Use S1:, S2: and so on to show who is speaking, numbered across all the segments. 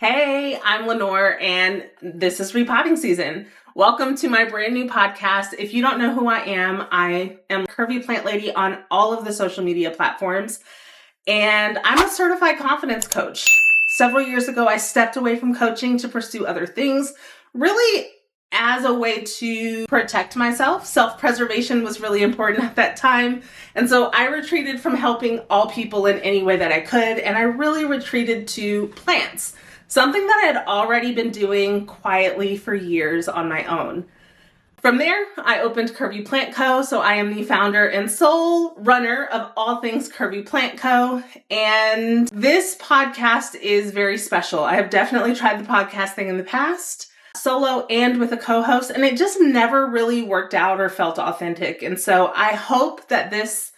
S1: Hey, I'm Lenore, and this is repotting season. Welcome to my brand new podcast. If you don't know who I am Curvy Plant Lady on all of the social media platforms, and I'm a certified confidence coach. Several years ago, I stepped away from coaching to pursue other things, really as a way to protect myself. Self-preservation was really important at that time. And so I retreated from helping all people in any way that I could, and I really retreated to plants. Something that I had already been doing quietly for years on my own. From there, I opened Curvy Plant Co. So I am the founder and sole runner of all things Curvy Plant Co. And this podcast is very special. I have definitely tried the podcasting in the past, solo and with a co-host, and it just never really worked out or felt authentic. And so I hope that this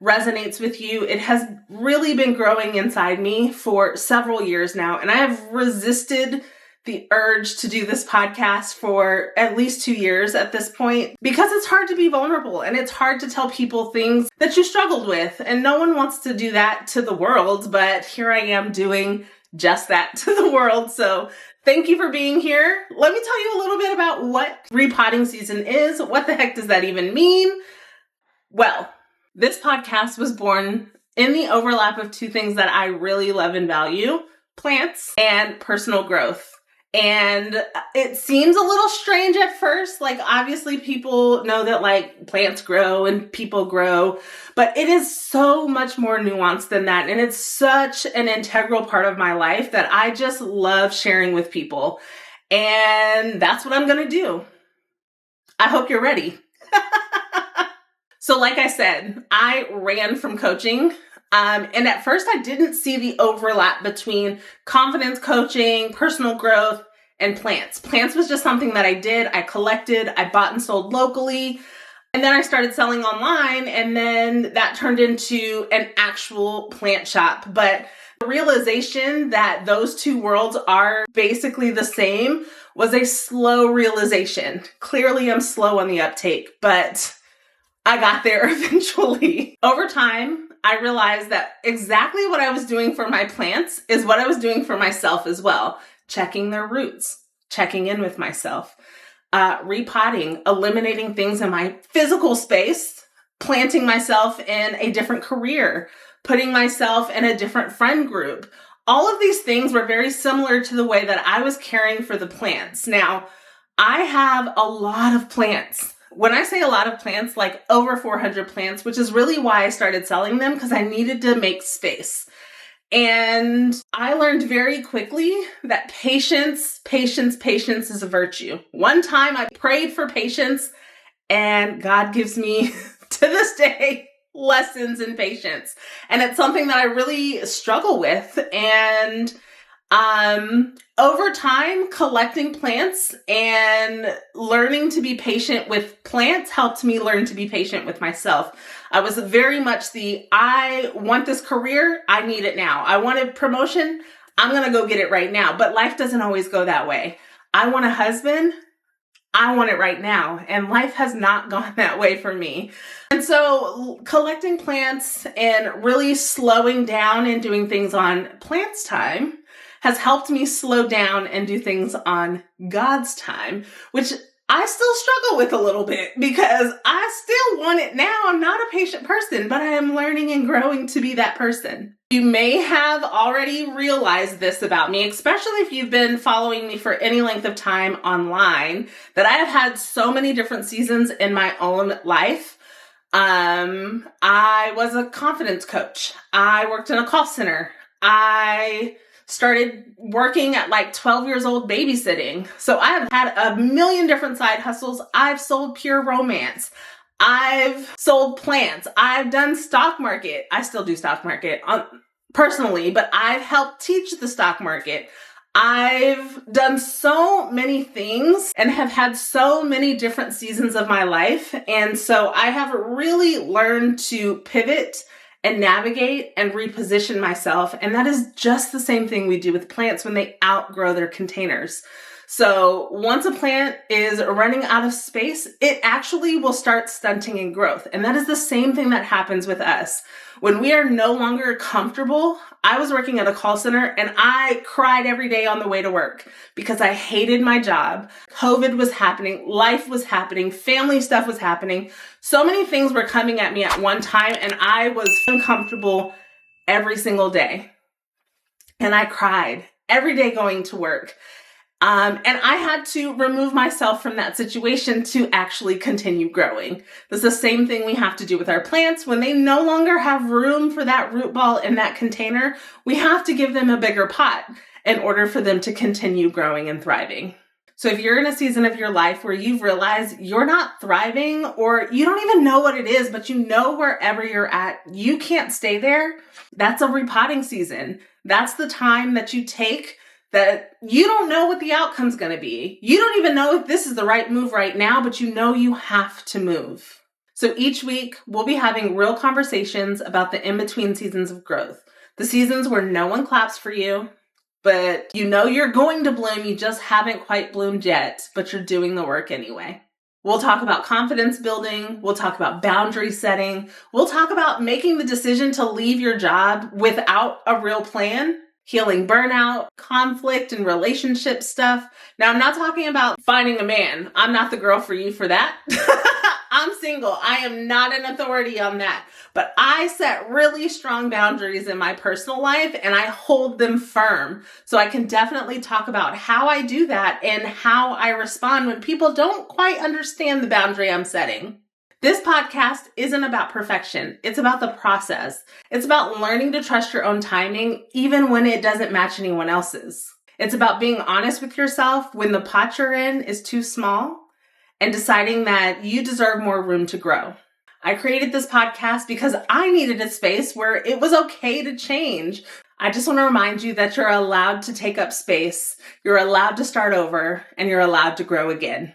S1: resonates with you. It has really been growing inside me for several years now, and I have resisted the urge to do this podcast for at least 2 years at this point, because it's hard to be vulnerable and it's hard to tell people things that you struggled with, and no one wants to do that to the world, but here I am doing just that to the world. So thank you for being here. Let me tell you a little bit about what repotting season is. What the heck does that even mean? Well, this podcast was born in the overlap of two things that I really love and value: plants and personal growth. And it seems a little strange at first. Like, obviously people know that like plants grow and people grow, but it is so much more nuanced than that. And it's such an integral part of my life that I just love sharing with people. And that's what I'm going to do. I hope you're ready. So like I said, I ran from coaching. And at first I didn't see the overlap between confidence coaching, personal growth, and plants. Plants was just something that I did. I collected, I bought and sold locally. And then I started selling online, and then that turned into an actual plant shop. But the realization that those two worlds are basically the same was a slow realization. Clearly I'm slow on the uptake, but I got there eventually. Over time, I realized that exactly what I was doing for my plants is what I was doing for myself as well. Checking their roots, checking in with myself, repotting, eliminating things in my physical space, planting myself in a different career, putting myself in a different friend group. All of these things were very similar to the way that I was caring for the plants. Now, I have a lot of plants. When I say a lot of plants, like over 400 plants, which is really why I started selling them, because I needed to make space. And I learned very quickly that patience is a virtue. One time I prayed for patience, and God gives me, to this day, lessons in patience. And it's something that I really struggle with. And over time, collecting plants and learning to be patient with plants helped me learn to be patient with myself. I was very much I want this career, I need it now. I wanted promotion, I'm going to go get it right now. But life doesn't always go that way. I want a husband, I want it right now. And life has not gone that way for me. And so collecting plants and really slowing down and doing things on plants time has helped me slow down and do things on God's time, which I still struggle with a little bit because I still want it now. I'm not a patient person, but I am learning and growing to be that person. You may have already realized this about me, especially if you've been following me for any length of time online, that I have had so many different seasons in my own life. I was a confidence coach. I worked in a call center. I started working at like 12 years old babysitting. So I have had a million different side hustles. I've sold pure romance. I've sold plants. I've done stock market. I still do stock market personally, but I've helped teach the stock market. I've done so many things and have had so many different seasons of my life. And so I have really learned to pivot and navigate and reposition myself. And that is just the same thing we do with plants when they outgrow their containers. So once a plant is running out of space, it actually will start stunting in growth. And that is the same thing that happens with us. When we are no longer comfortable, I was working at a call center and I cried every day on the way to work because I hated my job. COVID was happening, life was happening, family stuff was happening. So many things were coming at me at one time and I was uncomfortable every single day. And I cried every day going to work. And I had to remove myself from that situation to actually continue growing. That's the same thing we have to do with our plants. When they no longer have room for that root ball in that container, we have to give them a bigger pot in order for them to continue growing and thriving. So if you're in a season of your life where you've realized you're not thriving or you don't even know what it is, but you know wherever you're at, you can't stay there, that's a repotting season. That's the time that you take that you don't know what the outcome's going to be. You don't even know if this is the right move right now, but you know you have to move. So each week, we'll be having real conversations about the in-between seasons of growth. The seasons where no one claps for you, but you know you're going to bloom, you just haven't quite bloomed yet, but you're doing the work anyway. We'll talk about confidence building. We'll talk about boundary setting. We'll talk about making the decision to leave your job without a real plan. Healing burnout, conflict, and relationship stuff. Now, I'm not talking about finding a man. I'm not the girl for you for that. I'm single. I am not an authority on that. But I set really strong boundaries in my personal life and I hold them firm. So I can definitely talk about how I do that and how I respond when people don't quite understand the boundary I'm setting. This podcast isn't about perfection. It's about the process. It's about learning to trust your own timing, even when it doesn't match anyone else's. It's about being honest with yourself when the pot you're in is too small and deciding that you deserve more room to grow. I created this podcast because I needed a space where it was okay to change. I just want to remind you that you're allowed to take up space, you're allowed to start over, and you're allowed to grow again.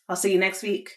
S1: I'll see you next week.